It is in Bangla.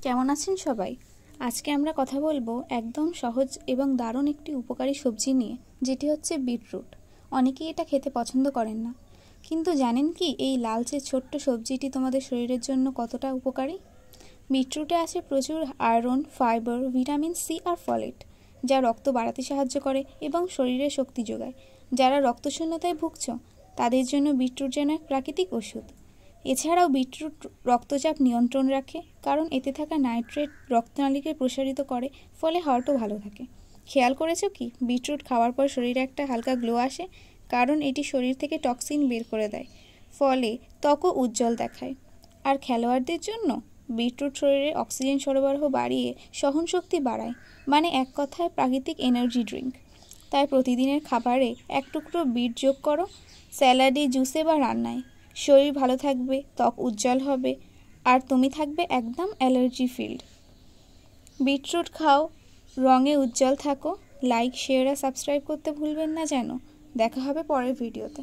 কেমন আছেন সবাই? আজকে আমরা কথা বলবো একদম সহজ এবং দারুণ একটি উপকারী সবজি নিয়ে, যেটি হচ্ছে বিটরুট। অনেকেই এটা খেতে পছন্দ করেন না, কিন্তু জানেন কি এই লালচে ছোট্ট সবজিটি তোমাদের শরীরের জন্য কতটা উপকারী? বিটরুটে আছে প্রচুর আয়রন, ফাইবার, ভিটামিন সি আর ফলেট, যা রক্ত বাড়াতে সাহায্য করে এবং শরীরে শক্তি যোগায়। যারা রক্তশূন্যতায় ভুগছ তাদের জন্য বিটরুট যেন এক প্রাকৃতিক ওষুধ। এছাড়াও বিটরুট রক্তচাপ নিয়ন্ত্রণ রাখে, কারণ এতে থাকা নাইট্রেট রক্তনালীকে প্রসারিত করে, ফলে হার্টও ভালো থাকে। খেয়াল করেছো কি বিটরুট খাওয়ার পর শরীরে একটা হালকা গ্লো আসে? কারণ এটি শরীর থেকে টক্সিন বের করে দেয়, ফলে ত্বকও উজ্জ্বল দেখায়। আর খেলোয়াড়দের জন্য বিটরুট শরীরে অক্সিজেন সরবরাহ বাড়িয়ে সহনশক্তি বাড়ায়, মানে এক কথায় প্রাকৃতিক এনার্জি ড্রিঙ্ক। তাই প্রতিদিনের খাবারে এক টুকরো বিট যোগ করো, স্যালাডে, জুসে বা রান্নায়। শরীর ভালো থাকবে, ত্বক উজ্জ্বল হবে, আর তুমি থাকবে একদম অ্যালার্জি ফিল্ড। বিটরুট খাও, রঙে উজ্জ্বল থাকো। লাইক, শেয়ার আর সাবস্ক্রাইব করতে ভুলবেন না যেন। দেখা হবে পরের ভিডিওতে।